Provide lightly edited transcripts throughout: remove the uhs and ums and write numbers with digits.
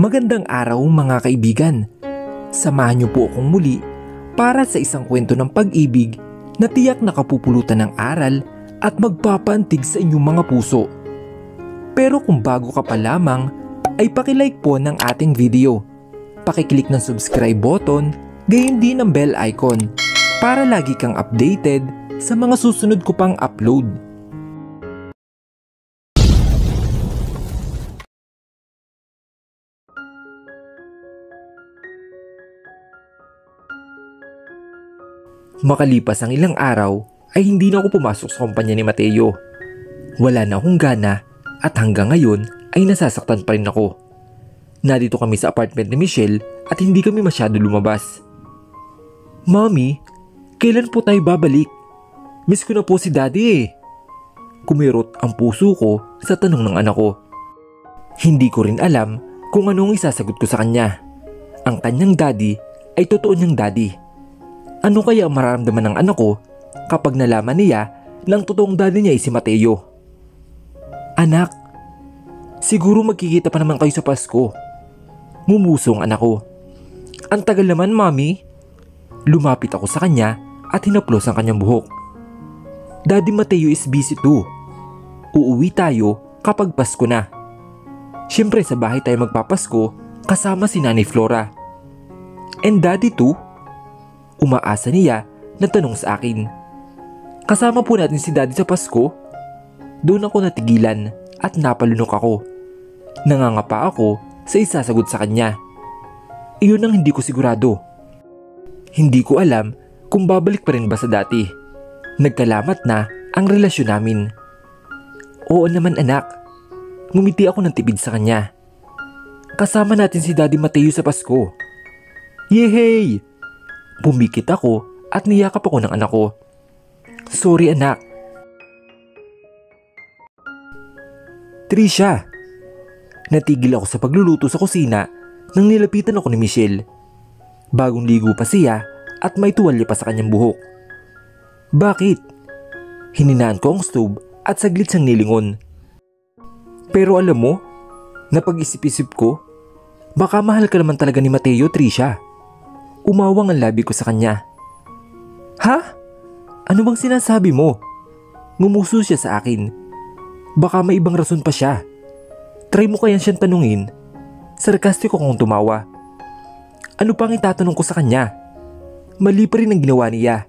Magandang araw mga kaibigan. Samahan niyo po akong muli para sa isang kwento ng pag-ibig na tiyak nakapupulutan ng aral at magpapaantig sa inyong mga puso. Pero kung bago ka pa lamang, ay pakilike po ng ating video. Pakiclick ng subscribe button, gayon din ng bell icon para lagi kang updated sa mga susunod ko pang upload. Makalipas ang ilang araw ay hindi na ako pumasok sa kumpanya ni Mateo. Wala na akong gana at hanggang ngayon ay nasasaktan pa rin ako. Nandito kami sa apartment ni Michelle at hindi kami masyado lumabas. "Mommy, kailan po tayo babalik? Miss ko na po si Daddy eh." Kumirot ang puso ko sa tanong ng anak ko. Hindi ko rin alam kung anong isasagot ko sa kanya. Ang kanyang daddy ay totoo niyang daddy. Ano kaya ang mararamdaman ng anak ko kapag nalaman niya na ang totoong daddy niya ay si Mateo? "Anak, siguro magkikita pa naman kayo sa Pasko." Mumusong anak ko. "Ang tagal naman, Mommy." Lumapit ako sa kanya at hinaplos ang kanyang buhok. "Daddy Mateo is busy too. Uuwi tayo kapag Pasko na. Siyempre sa bahay tayo magpapasko kasama si Nanay Flora. And Daddy too?" Umaasa niya na tanong sa akin. "Kasama po natin si Daddy sa Pasko?" Doon ako natigilan at napalunok ako. Nangangapa ako sa isasagot sa kanya. Iyon ang hindi ko sigurado. Hindi ko alam kung babalik pa rin ba sa dati. Nagkalamat na ang relasyon namin. "Oo naman anak." Ngumiti ako ng tipid sa kanya. "Kasama natin si Daddy Mateo sa Pasko." "Yehey!" Pumikit ako at niyakap ako ng anak ko. "Sorry anak." "Trisha." Natigil ako sa pagluluto sa kusina nang nilapitan ako ni Michelle. Bagong ligo pa siya at may tuwalya pa sa kanyang buhok. "Bakit?" Hininaan ko ang stove at saglit siyang nilingon. "Pero alam mo, napag-isip-isip ko, baka mahal ka naman talaga ni Mateo, Trisha." Umawang ang labi ko sa kanya. "Ha? Ano bang sinasabi mo?" Ngumuso siya sa akin. "Baka may ibang rason pa siya. Try mo kaya siyang tanungin." Sarkastiko kong tumawa. Ano pang itatanong ko sa kanya? Mali pa rin ang ginawa niya.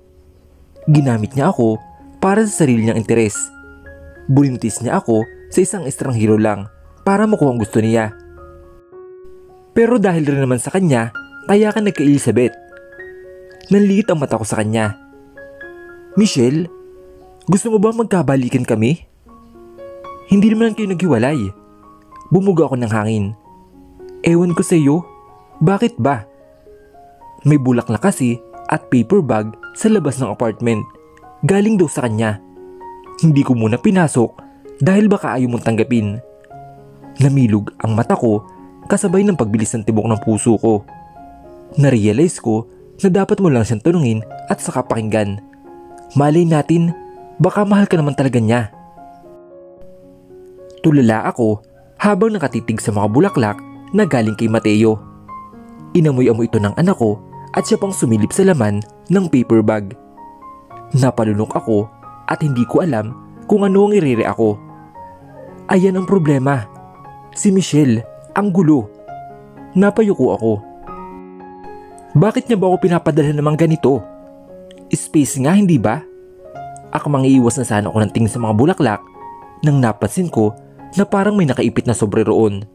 Ginamit niya ako para sa sarili niyang interes. Bulintis niya ako sa isang estranghero lang para makuha ang gusto niya. Pero dahil rin naman sa kanya, kaya ka nagka-Elizabeth. Nanliit ang mata ko sa kanya. "Michelle, gusto mo ba magkabalikan kami?" "Hindi naman kayo naghiwalay." Bumuga ako ng hangin. "Ewan ko sa iyo, bakit ba?" May bulaklak kasi at paper bag sa labas ng apartment. Galing daw sa kanya. Hindi ko muna pinasok dahil baka ayaw mong tanggapin. Namilog ang mata ko kasabay ng pagbilis ng tibok ng puso ko. Narealize ko na dapat mo lang siyang tanungin at saka pakinggan. Malay natin, baka mahal ka naman talaga niya. Tulala ako habang nakatitig sa mga bulaklak na galing kay Mateo. Inamoy-amoy ito ng anak ko at siya pang sumilip sa laman ng paper bag. Napalunok ako at hindi ko alam kung ano ang irere ako. Ayan ang problema. Si Michelle, ang gulo. Napayuko ako. Bakit niya ba ako pinapadala namang ganito? Space nga, hindi ba? Akmang iiwas na sana ako ng tingin sa mga bulaklak nang napansin ko na parang may nakaipit na sobre roon.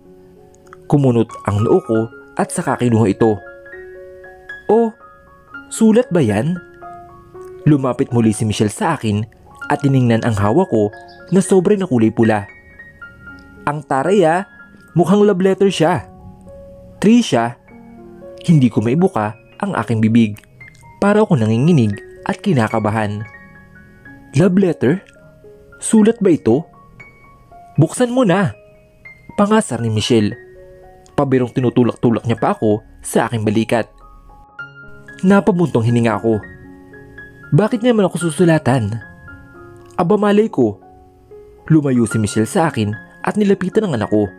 Kumunot ang noo ko at saka kinuha ito. "Oh, sulat ba yan?" Lumapit muli si Michelle sa akin at tiningnan ang hawak ko na sobre na kulay pula. "Ang taray ah, mukhang love letter siya." "Trisha." Hindi ko maibuka ang aking bibig. Para ako nanginginig at kinakabahan. "Love letter? Sulat ba ito?" "Buksan mo na." Pangasar ni Michelle. Pabirong tinutulak-tulak niya pa ako sa aking balikat. Napabuntong hininga ako. Bakit niya naman ako susulatan? Aba malay ko. Lumayo si Michelle sa akin at nilapitan ang anak ko.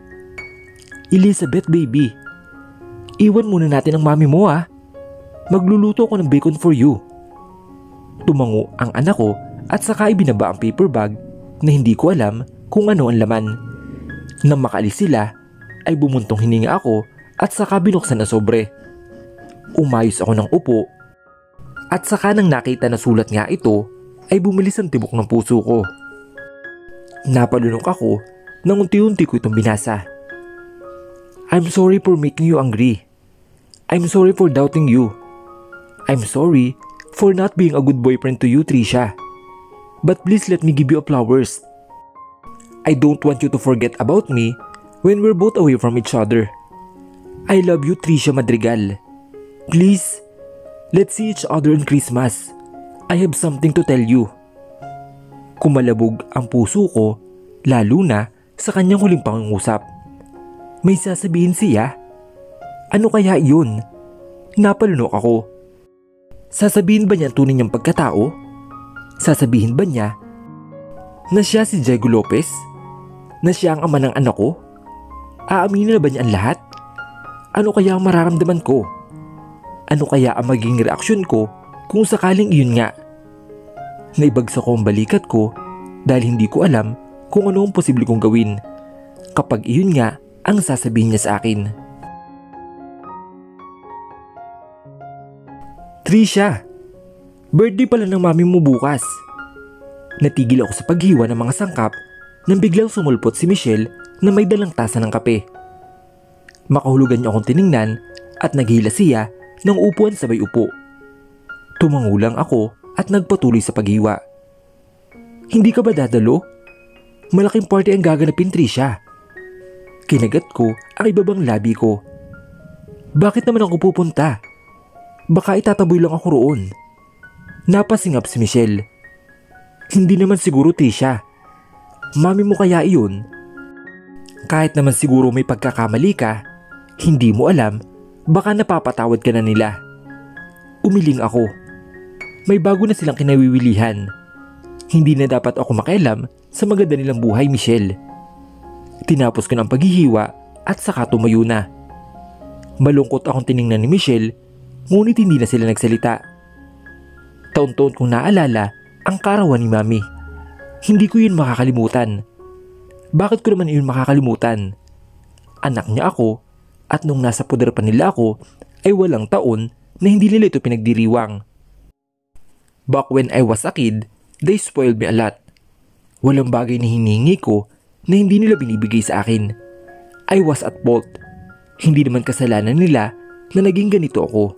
"Elizabeth baby, Iwan muna natin ang mami mo ah. Magluluto ako ng bacon for you. Tumango ang anak ko at saka ibinaba ang paper bag na hindi ko alam kung ano ang laman. Nang makaalis sila ay bumuntong hininga ako at saka binuksan ang sobre. Umayos ako ng upo at saka nang nakita na sulat nga ito ay bumilis ang tibok ng puso ko. Napalunok ako nang unti-unti ko itong binasa. I'm sorry for making you angry. I'm sorry for doubting you. I'm sorry for not being a good boyfriend to you, Trisha. But please let me give you flowers. I don't want you to forget about me when we're both away from each other. I love you, Trisha Madrigal. Please, let's see each other on Christmas. I have something to tell you. Kumalabog ang puso ko, lalo na sa kanyang huling pangungusap. May sasabihin siya? Ano kaya iyon? Napalunok ako. Sasabihin ba niya ang tunay niyang pagkatao? Sasabihin ba niya na siya si Diego Lopez? Na siya ang ama ng anak ko? Aaminin na ba niya ang lahat? Ano kaya ang mararamdaman ko? Ano kaya ang magiging reaksyon ko kung sakaling iyon nga? Naibagsak ko ang balikat ko dahil hindi ko alam kung ano ang posible kong gawin kapag iyon nga ang sasabihin niya sa akin. Trisha, birthday pala ng mami mo bukas. Natigil ako sa paghiwa ng mga sangkap nang biglang sumulpot si Michelle na may dalang tasa ng kape. Makahulugan niya akong tiningnan at naghila siya ng upuan sabay upo. Tumango lang ako at nagpatuloy sa paghiwa. Hindi ka ba dadalo? Malaking party ang gaganapin, Trisha. Kinagat ko ang ibabang labi ko. Bakit naman ako pupunta? Baka itataboy lang ako roon. Napasingap si Michelle. Hindi naman siguro, Trisha. Mami mo kaya iyon? Kahit naman siguro may pagkakamali ka, hindi mo alam, baka napapatawad ka na nila. Umiling ako. May bago na silang kinawiwilihan. Hindi na dapat ako makialam sa maganda nilang buhay, Michelle. Tinapos ko ng paghihiwa at saka tumayo na. Malungkot akong tiningnan ni Michelle, ngunit hindi na sila nagsalita. Taon-taon kong naalala ang karawan ni Mami. Hindi ko yun makakalimutan. Bakit ko naman yun makakalimutan? Anak niya ako at nung nasa poder pa nila ako ay walang taon na hindi nila ito pinagdiriwang. Back when I was a kid, they spoiled me a lot. Walang bagay na hiningi ko na hindi nila binibigay sa akin. I was at fault. Hindi naman kasalanan nila na naging ganito ako.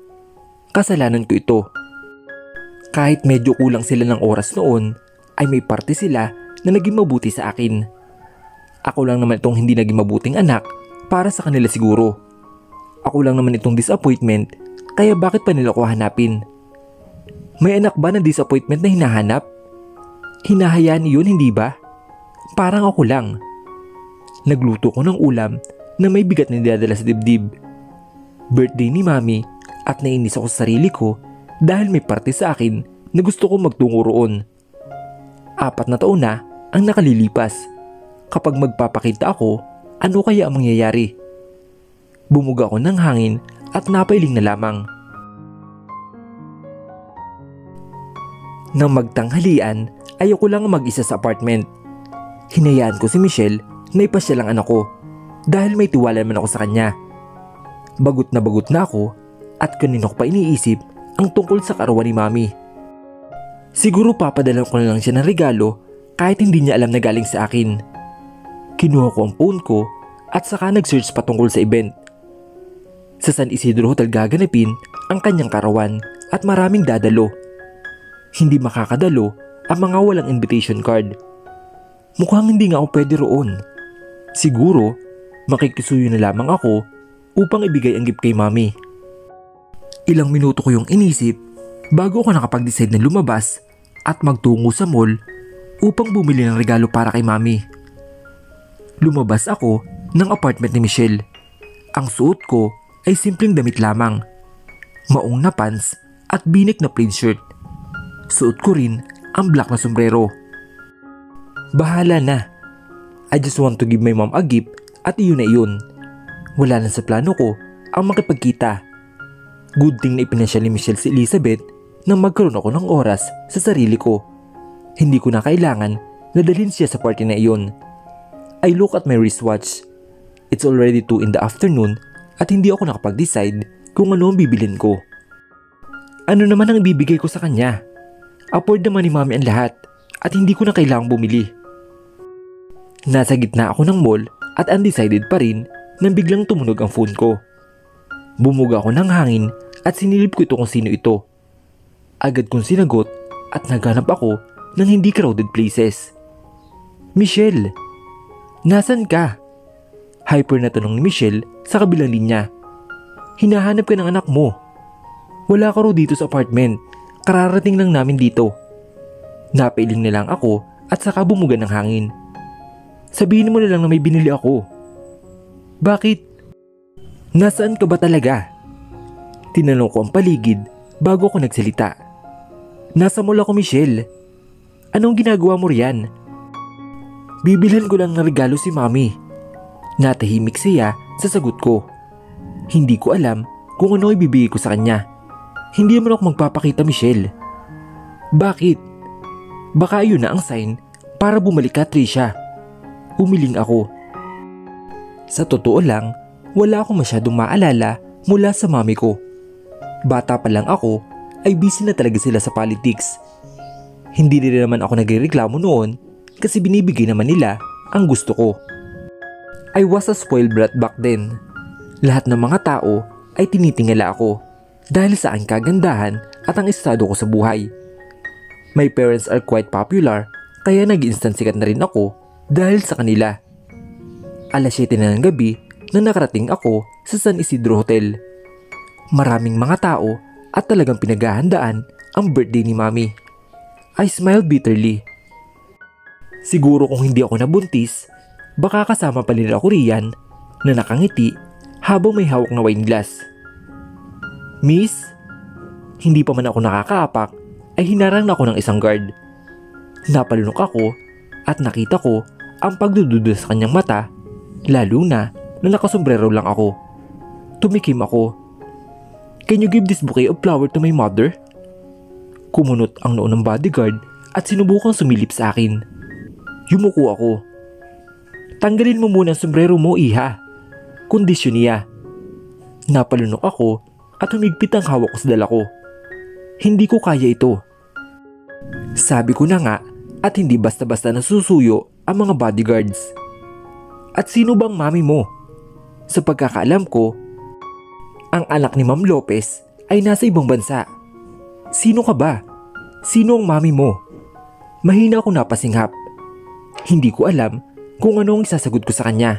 Kasalanan ko ito. Kahit medyo kulang sila ng oras noon, ay may parte sila na naging mabuti sa akin. Ako lang naman itong hindi naging mabuting anak para sa kanila siguro. Ako lang naman itong disappointment, kaya bakit pa nila ko hanapin? May anak ba na disappointment na hinahanap? Hinahayaan iyon, hindi ba? Parang ako lang. Nagluto ko ng ulam na may bigat na dinadala sa dibdib. Birthday ni Mami at nainis ako sa sarili ko dahil may parte sa akin na gusto ko magtungo roon. 4 na taon na ang nakalilipas. Kapag magpapakita ako, ano kaya ang mangyayari? Bumuga ako ng hangin at napailing na lamang. Nang magtanghalian, ayoko lang mag-isa sa apartment. Hinayaan ko si Michelle na ipasya lang anak ko dahil may tiwala naman ako sa kanya. Bagot na ako at kanino ko pa iniisip ang tungkol sa karawan ni Mami. Siguro papadalan ko na lang siya ng regalo kahit hindi niya alam na galing sa akin. Kinuha ko ang phone ko at saka nag-search patungkol sa event. Sa San Isidro Hotel gaganapin ang kanyang karawan at maraming dadalo. Hindi makakadalo ang mga walang invitation card. Mukhang hindi nga ako pwede roon. Siguro, makikisuyo na lamang ako upang ibigay ang gift kay Mami. Ilang minuto ko yung inisip bago ako nakapag-decide na lumabas at magtungo sa mall upang bumili ng regalo para kay Mami. Lumabas ako ng apartment ni Michelle. Ang suot ko ay simpleng damit lamang. Maong na pants at binik na plain shirt. Suot ko rin ang black na sombrero. Bahala na. I just want to give my mom a gift at iyon na iyon. Wala na sa plano ko ang makipagkita. Good thing na ipinasyal ni Michelle si Elizabeth nang magkaroon ako ng oras sa sarili ko. Hindi ko na kailangan na dalhin siya sa party na iyon. I look at my wristwatch. It's already 2 in the afternoon at hindi ako nakapag-decide kung ano ang bibilin ko. Ano naman ang ibibigay ko sa kanya? Afford naman ni Mami ang lahat at hindi ko na kailangang bumili. Nasa gitna ako ng mall at undecided pa rin nang biglang tumunog ang phone ko. Bumuga ako ng hangin at sinilip ko ito kung sino ito. Agad kong sinagot at naghanap ako ng hindi crowded places. Michelle! Nasaan ka? Hyper na tanong ni Michelle sa kabilang linya. Hinahanap ka ng anak mo. Wala ka raw dito sa apartment. Kararating lang namin dito. Napailing na lang ako at saka bumuga ng hangin. Sabihin mo na lang na may binili ako. Bakit? Nasaan ka ba talaga? Tinanong ko ang paligid bago ako nagsalita. Nasa mall ako, Michelle. Anong ginagawa mo riyan? Bibilhan ko lang ng regalo si Mami. Natahimik siya sa sagot ko. Hindi ko alam kung ano ibibigay ko sa kanya. Hindi naman ako magpapakita, Michelle. Bakit? Baka ayun na ang sign para bumalik ka, Trisha. Umiling ako. Sa totoo lang, wala akong masyadong maalala mula sa mami ko. Bata pa lang ako ay busy na talaga sila sa politics. Hindi rin naman ako nagrereklamo noon kasi binibigay naman nila ang gusto ko. I was a spoiled brat back then. Lahat ng mga tao ay tinitingala ako dahil sa aking kagandahan at ang estado ko sa buhay. My parents are quite popular kaya nag-instant sikat na rin ako dahil sa kanila. Alas 7 na ng gabi na nakarating ako sa San Isidro Hotel. Maraming mga tao at talagang pinaghahandaan ang birthday ni Mami. I smiled bitterly. Siguro kung hindi ako nabuntis, baka kasama pa nila ako riyan na nakangiti habang may hawak na wine glass. Miss, hindi pa man ako nakakaapak ay hinarang na ako ng isang guard. Napalunok ako at nakita ko ang pagdududa sa kanyang mata, lalo na nakasombrero lang ako. Tumikim ako. Can you give this bouquet of flower to my mother? Kumunot ang noo ng bodyguard at sinubukang sumilip sa akin. Yumuko ako. Tanggalin mo muna ang sombrero mo, iha. Kondisyon niya. Napalunok ako at humigpit ang hawak ko sa dala ko. Hindi ko kaya ito. Sabi ko na nga at hindi basta-basta nasusuyo ang mga bodyguards. At sino bang mami mo? Sa pagkakaalam ko, ang anak ni Ma'am Lopez ay nasa ibang bansa. Sino ka ba? Sino ang mami mo? Mahina ako napasinghap. Hindi ko alam kung ano ang isasagot ko sa kanya.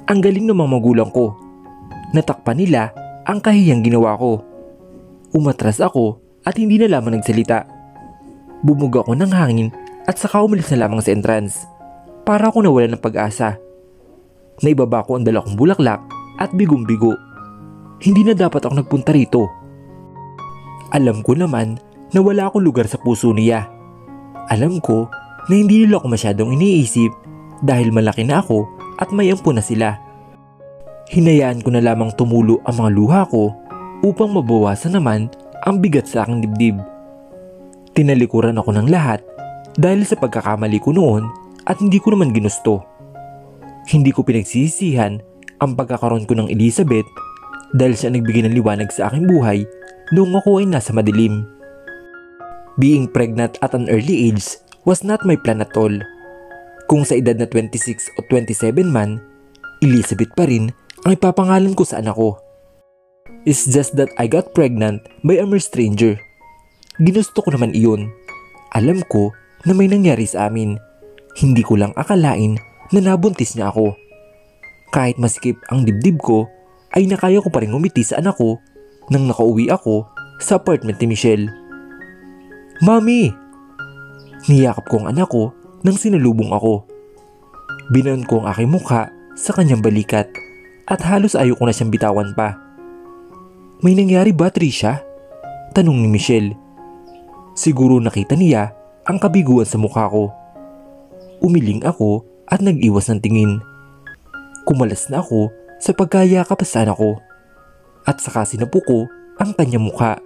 Ang galing ng mga magulang ko. Natakpan nila ang kahiyang ginawa ko. Umatras ako at hindi na lamang nagsalita. Bumuga ako ng hangin at saka umalis na lamang sa entrance. Para ako nawala ng pag-asa. Naibaba ko ang dala kong bulaklak at bigong-bigo. Hindi na dapat ako nagpunta rito. Alam ko naman na wala akong lugar sa puso niya. Alam ko na hindi nila ako masyadong iniisip dahil malaki na ako at may ampo na sila. Hinayaan ko na lamang tumulo ang mga luha ko upang mabawasan naman ang bigat sa aking dibdib. Tinalikuran ako ng lahat dahil sa pagkakamali ko noon at hindi ko naman ginusto. Hindi ko pinagsisisihan ang pagkakaroon ko ng Elizabeth dahil siya nagbigay ng liwanag sa aking buhay noong ako ay nasa madilim. Being pregnant at an early age was not my plan at all. Kung sa edad na 26 o 27 man, Elizabeth pa rin ang ipapangalan ko sa anak ko. It's just that I got pregnant by a mere stranger. Ginusto ko naman iyon. Alam ko na may nangyari sa amin. Hindi ko lang akalain na nabuntis niya ako. Kahit masikip ang dibdib ko, ay nakaya ko pa rin ngumiti sa anak ko nang nakauwi ako sa apartment ni Michelle. Mami! Niyakap ko ang anak ko nang sinalubong ako. Binaon ko ang aking mukha sa kanyang balikat at halos ayaw ko na siyang bitawan pa. May nangyari ba, Trisha? Tanong ni Michelle. Siguro nakita niya ang kabiguan sa mukha ko. Umiling ako at nag-iwas ng tingin. Kumalas na ako sa pagkayakap sa anak ko. at saka sinapuko ang kanyang mukha.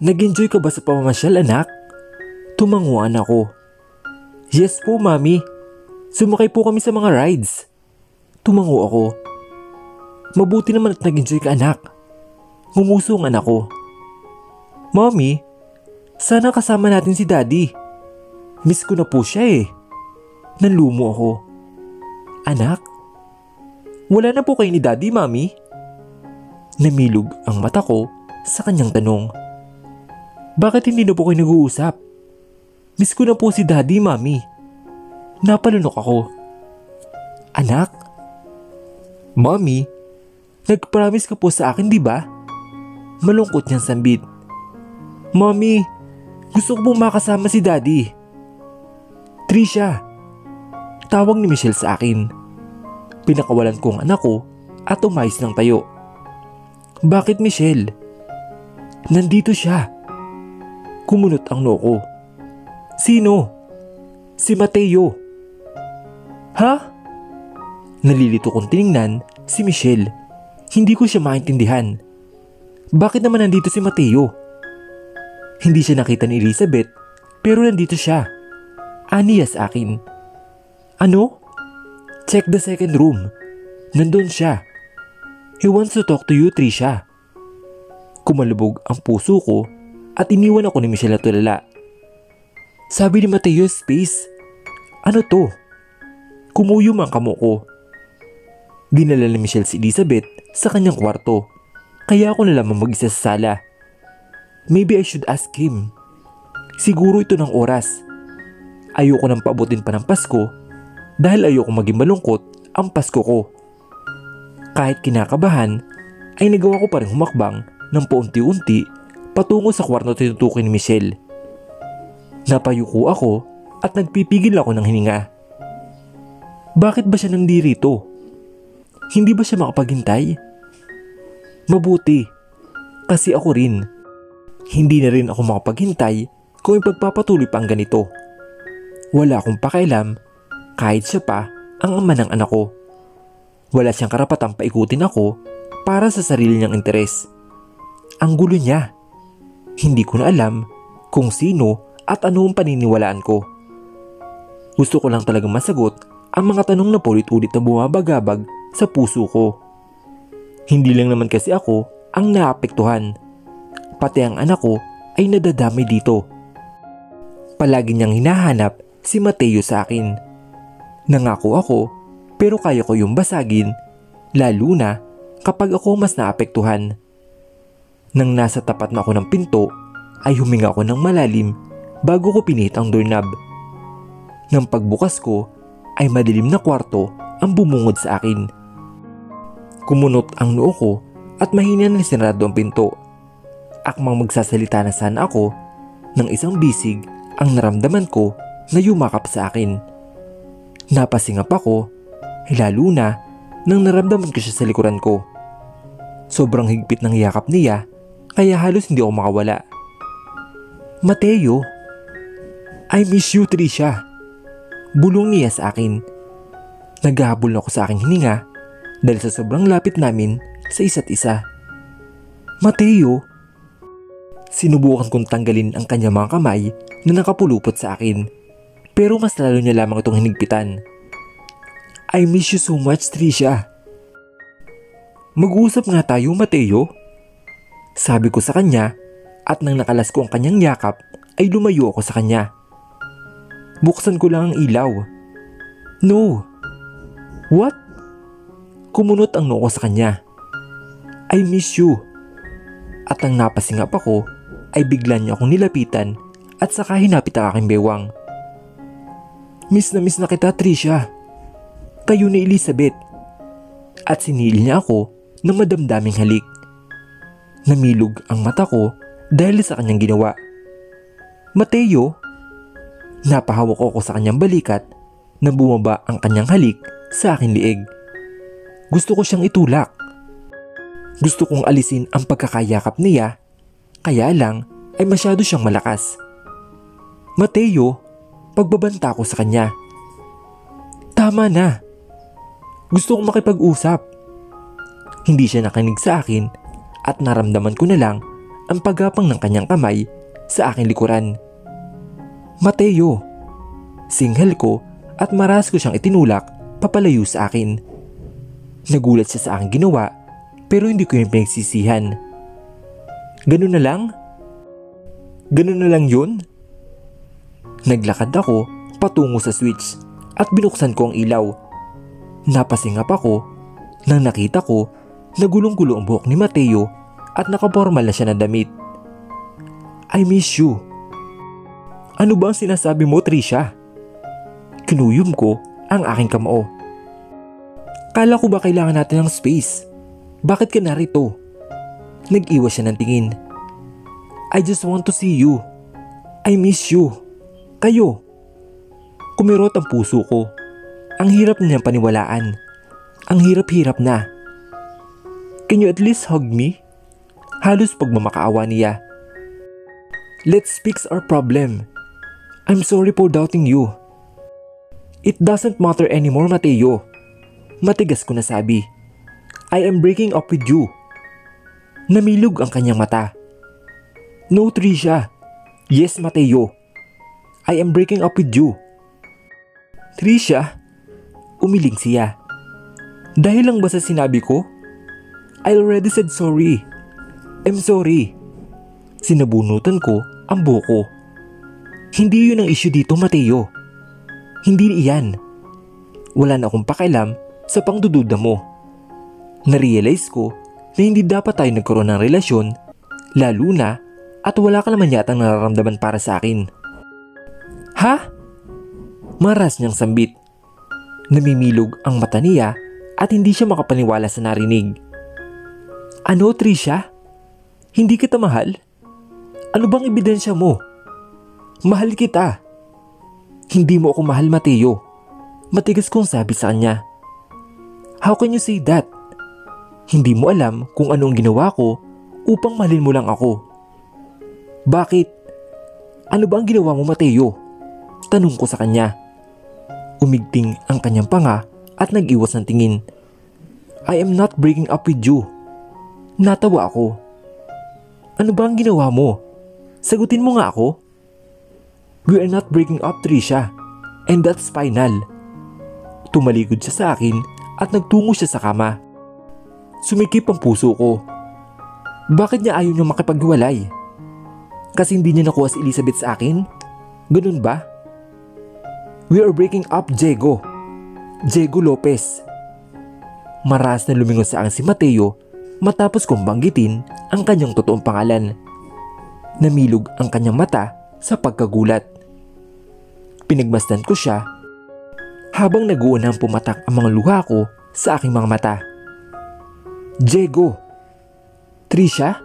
"Nag-enjoy ka ba sa pamamasyal, anak?" Tumanguan ako. "Yes po, Mami. Sumakay po kami sa mga rides." Tumango ako. "Mabuti naman at nag-enjoy ka, anak." Ngumuso ang anak ko. "Mommy, sana kasama natin si Daddy. Miss ko na po siya eh." Nanlumo ako. "Anak, wala na po kayo ni Daddy, Mommy?" Namilog ang mata ko sa kanyang tanong. "Bakit hindi na po kayo nag-uusap? Miss ko na po si Daddy, Mommy." Napalunok ako. "Anak, Mommy, nag-promise ka po sa akin, di ba?" Malungkot niyang sambit. "Mommy, gusto ko pong makasama si Daddy." "Trisha," tawag ni Michelle sa akin. Pinakawalan ko ang anak ko at umayos ng tayo. "Bakit, Michelle?" "Nandito siya." Kumunot ang noo ko. "Sino?" "Si Mateo." "Ha?" Nalilito kong tiningnan si Michelle. Hindi ko siya maintindihan. Bakit naman nandito si Mateo? Hindi siya nakita ni Elizabeth pero nandito siya. Aniya sa akin. "Ano?" "Check the second room. Nandun siya. He wants to talk to you, Trisha." Kumalubog ang puso ko at iniwan ako ni Michelle na tulala. Sabi ni Mateo, space. Ano to? Kumuyom ang kamo ko. Dinala ni Michelle si Elizabeth sa kanyang kwarto, kaya ako na lamang mag-isa sa sala. Maybe I should ask him. Siguro ito ng oras. Ayoko nang paabutin pa ng Pasko dahil ayoko maging malungkot ang Pasko ko. Kahit kinakabahan, ay nagawa ko pa rin humakbang ng paunti-unti patungo sa kwarto na tinutukoy ni Michelle. Napayuko ako at nagpipigil ako ng hininga. Bakit ba siya nandirito? Hindi ba siya makapaghintay? Mabuti, kasi ako rin. Hindi na rin ako makapaghintay kung ipagpapatuloy pa ang ganito. Wala akong pakialam kahit siya pa ang ama ng anak ko. Wala siyang karapatang paikutin ako para sa sarili niyang interes. Ang gulo niya. Hindi ko na alam kung sino at ano ang paniniwalaan ko. Gusto ko lang talagang masagot ang mga tanong na paulit-ulit na bumabagabag sa puso ko. Hindi lang naman kasi ako ang naapektuhan. Pati ang anak ko ay nadadamay dito. Palagi niyang hinahanap si Mateo sa akin. Nangako ako pero kaya ko yung basagin, lalo na kapag ako mas naapektuhan. Nang nasa tapat na ako ng pinto ay huminga ako ng malalim bago ko pinihit ang doorknob. Nang pagbukas ko ay madilim na kwarto ang bumungod sa akin. Kumunot ang noo ko at mahina na sinarado ang pinto. Akmang magsasalita na sana ako nang isang bisig ang naramdaman ko na yumakap sa akin. Napasingap ako, lalo na nang naramdaman ko siya sa likuran ko. Sobrang higpit ng yakap niya kaya halos hindi ako makawala. Mateo, I miss you, Trisha. Bulong niya sa akin. Naghahabol na ako sa aking hininga dahil sa sobrang lapit namin sa isa't isa. Mateo, sinubukan kong tanggalin ang kanyang mga kamay na nakapulupot sa akin, pero mas lalo niya lamang itong hinigpitan. I miss you so much, Trisha. Mag-uusap nga tayo, Mateo. Sabi ko sa kanya at nang nakalas ko ang kanyang yakap ay lumayo ako sa kanya. Buksan ko lang ang ilaw. No. What? Kumunot ang noo ko sa kanya. I miss you. At nang napasingap ako ay bigla niya akong nilapitan at saka hinapit ang aking bewang. Miss na kita, Trisha. Kayo ni Elizabeth. At sinil niya ako ng madamdaming halik. Namilog ang mata ko dahil sa kanyang ginawa. Mateo? Napahawak ako sa kanyang balikat na bumaba ang kanyang halik sa aking liig. Gusto ko siyang itulak. Gusto kong alisin ang pagkakayakap niya, kaya lang ay masyado siyang malakas. Mateo, pagbabanta ko sa kanya. Tama na. Gusto kong makipag-usap. Hindi siya nakinig sa akin at naramdaman ko na lang ang paggapang ng kanyang kamay sa aking likuran. "Mateo!" Singhal ko at maras ko siyang itinulak papalayo sa akin. Nagulat siya sa aking ginawa pero hindi ko yung pinagsisihan. "Ganun na lang? Ganun na lang yun?" Naglakad ako patungo sa switch at binuksan ko ang ilaw. Napasingap ako nang nakita ko na gulong-gulo ang buhok ni Mateo at nakapormal na siya na damit. "I miss you." "Ano ba ang sinasabi mo, Trisha?" Kinuyom ko ang aking kamao. "Kala ko ba kailangan natin ng space? Bakit ka narito?" Nag-iwas siya ng tingin. "I just want to see you. I miss you. Kayo." Kumirot ang puso ko. Ang hirap niyang paniwalaan. Ang hirap-hirap na. "Can you at least hug me?" Halos pagmamakaawa niya. "Let's fix our problem. I'm sorry for doubting you." "It doesn't matter anymore, Mateo." Matigas ko nasabi. "I am breaking up with you." Namilog ang kanyang mata. "No, Trisha." "Yes, Mateo. I am breaking up with you." "Trisha?" Umiling siya. "Dahil lang ba sa sinabi ko?" "I already said sorry. I'm sorry." Sinabunutan ko ang buhok. "Hindi yun ang issue dito, Mateo. Hindi iyan. Wala na akong pakialam sa pangdududa mo. Narealize ko na hindi dapat tayo nagkaroon ng relasyon, lalo na at wala ka naman yatang nararamdaman para sa akin." "Ha?" Maras niyang sambit. Namimilog ang mata niya at hindi siya makapaniwala sa narinig. "Ano, Trisha? Hindi kita mahal? Ano bang ebidensya mo? Mahal kita." "Hindi mo ako mahal, Mateo." Matigas kong sabi sa kanya. "How can you say that? Hindi mo alam kung ano ang ginawa ko upang mahalin mo lang ako." "Bakit? Ano ba ang ginawa mo, Mateo?" Tanong ko sa kanya. Umigting ang kanyang panga at nag-iwas ng tingin. "I am not breaking up with you." Natawa ako. "Ano ba ang ginawa mo? Sagutin mo nga ako." "We are not breaking up, Trisha. And that's final." Tumalikod siya sa akin at nagtungo siya sa kama. Sumikip ang puso ko. Bakit niya ayaw niyang makipaghiwalay? Kasi hindi niya nakuha si Elizabeth sa akin? Ganun ba? "We are breaking up, Diego. Diego Lopez." Maras na lumingon sa akin si Mateo matapos kong banggitin ang kanyang totoong pangalan. Namilog ang kanyang mata sa pagkagulat. Pinagmasdan ko siya habang nag-uunang pumatak ang mga luha ko sa aking mga mata. "Diego." "Trisha?"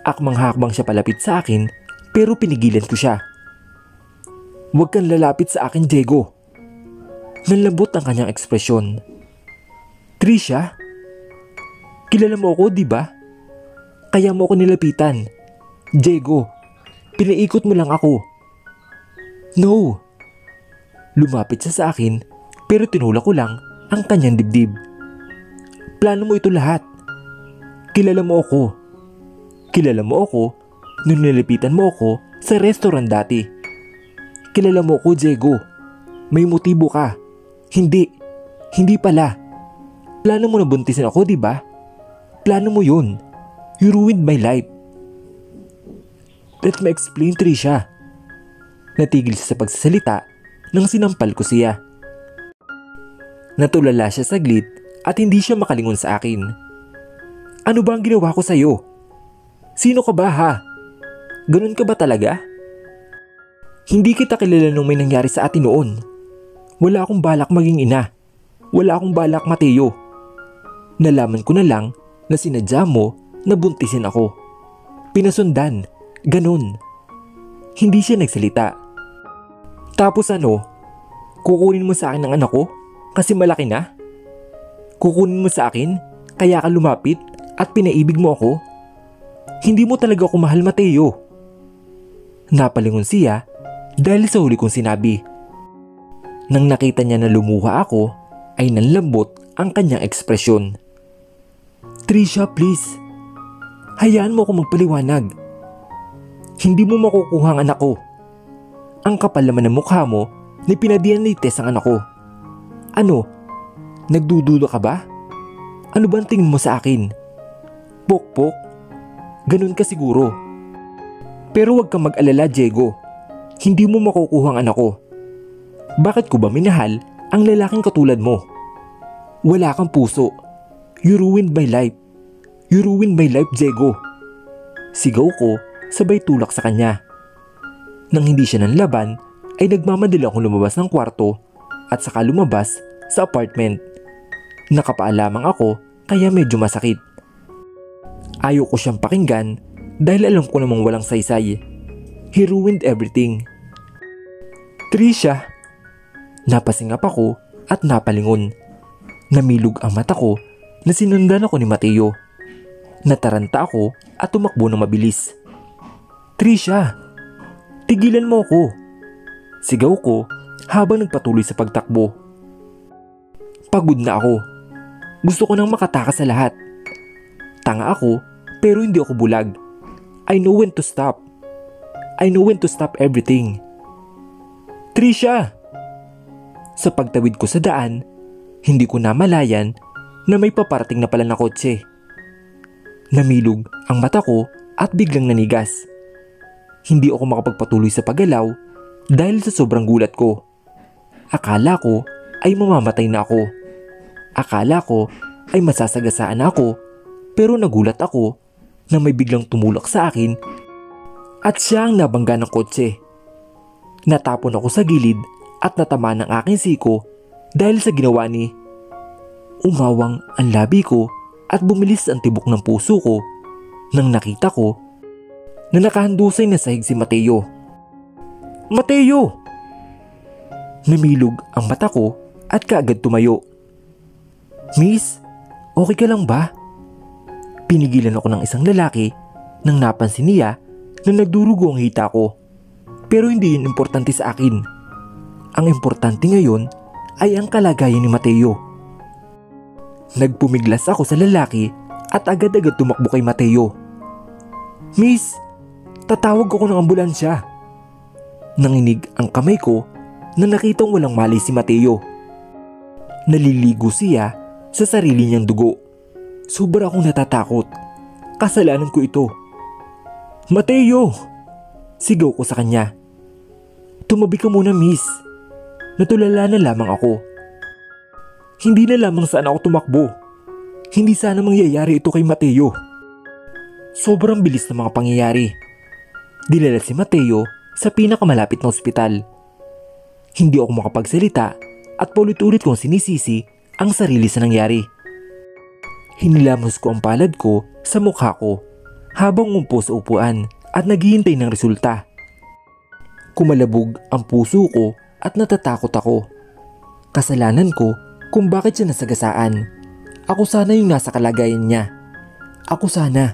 Akmang-hakbang siya palapit sa akin pero pinigilan ko siya. "Huwag kang lalapit sa akin, Diego." Nanlambot ang kanyang ekspresyon. "Trisha? Kilala mo ako, di ba? Kaya mo ako nilapitan. Diego, pinaikot mo lang ako." "No." Lumapit siya sa akin pero tinulak ko lang ang kanyang dibdib. "Plano mo ito lahat. Kilala mo ako. Kilala mo ako nung nilapitan mo ako sa restaurant dati. Kilala mo ako, Diego. May motibo ka. Hindi. Hindi pala. Plano mo na buntisin ako, di ba? Plano mo yun. You ruined my life." "Let me explain, Trisha." Natigil siya sa pagsasalita nang sinampal ko siya. Natulala siya saglit at hindi siya makalingon sa akin. "Ano ba ang ginawa ko sa'yo? Sino ka ba, ha? Ganun ka ba talaga? Hindi kita kilala nung may nangyari sa atin noon. Wala akong balak maging ina. Wala akong balak, Mateo. Nalaman ko na lang na sinadya mo na buntisin ako. Pinasundan. Ganun." Hindi siya nagsalita. "Tapos ano? Kukunin mo sa akin ang anak ko kasi malaki na? Kukunin mo sa akin kaya ka lumapit at pinaibig mo ako? Hindi mo talaga ako mahal, Mateo." Napalingon siya dahil sa huli kong sinabi. Nang nakita niya na lumuha ako ay nanlambot ang kanyang ekspresyon. Trisha, please. Hayaan mo ako magpaliwanag. Hindi mo makukuha ang anak ko. Ang kapal naman ng mukha mo ni pinadiyan ni Tess ang anak ko. Ano? Nagdudulo ka ba? Ano ba ang tingin mo sa akin? Pokpok? Ganun ka siguro. Pero huwag kang mag-alala, Diego. Hindi mo makukuha ang anak ko. Bakit ko ba minahal ang lalaking katulad mo? Wala kang puso. You ruined my life. You ruined my life, Diego. Sigaw ko, sabay tulak sa kanya. Nang hindi siya nanlaban, ay nagmamadali akong lumabas ng kwarto at saka lumabas sa apartment. Nakapaalamang ako kaya medyo masakit. Ayaw ko siyang pakinggan dahil alam ko namang walang saysay. He ruined everything. Trisha! Napasingap ako at napalingon. Namilog ang mata ko na sinundan ako ni Mateo. Nataranta ako at tumakbo ng mabilis. Trisha! Tigilan mo ako! Sigaw ko habang nagpatuloy sa pagtakbo. Pagod na ako. Gusto ko nang makatakas sa lahat. Tanga ako pero hindi ako bulag. I know when to stop. I know when to stop everything. Trisha! Sa pagtawid ko sa daan, hindi ko namalayan na may paparating na pala na kotse. Namilog ang mata ko at biglang nanigas. Hindi ako makapagpatuloy sa paggalaw dahil sa sobrang gulat ko. Akala ko ay mamamatay na ako. Akala ko ay masasagasaan na ako, pero nagulat ako na may biglang tumulak sa akin at siya ang nabangga ng kotse. Natapon ako sa gilid at natamaan ng aking siko dahil sa ginawa ni. Umawang ang labi ko at bumilis ang tibok ng puso ko nang nakita ko na nakahandusay na sahig si Mateo. Mateo! Namilog ang mata ko at kaagad tumayo. Miss, okay ka lang ba? Pinigilan ako ng isang lalaki nang napansin niya na nagdurugo ang hita ko. Pero hindi yun importante sa akin. Ang importante ngayon ay ang kalagayan ni Mateo. Nagpumiglas ako sa lalaki at agad-agad tumakbo kay Mateo. Miss, tatawag ako ng ambulansya. Nanginig ang kamay ko na nakitang walang mali si Mateo. Naliligo siya sa sarili niyang dugo. Sobra akong natatakot. Kasalanan ko ito. Mateo! Sigaw ko sa kanya. Tumabi ka muna, miss. Natulala na lamang ako. Hindi na lamang saan ako tumakbo. Hindi sana mangyayari ito kay Mateo. Sobrang bilis ng mga pangyayari. Dinala si Mateo sa pinakamalapit na ospital. Hindi ako makapagsalita at paulit-ulit kong sinisisi ang sarili sa nangyari. Hinilamos ko ang palad ko sa mukha ko habang umpo sa upuan at naghihintay ng resulta. Kumalabog ang puso ko at natatakot ako. Kasalanan ko kung bakit siya nasagasaan. Ako sana yung nasa kalagayan niya. Ako sana.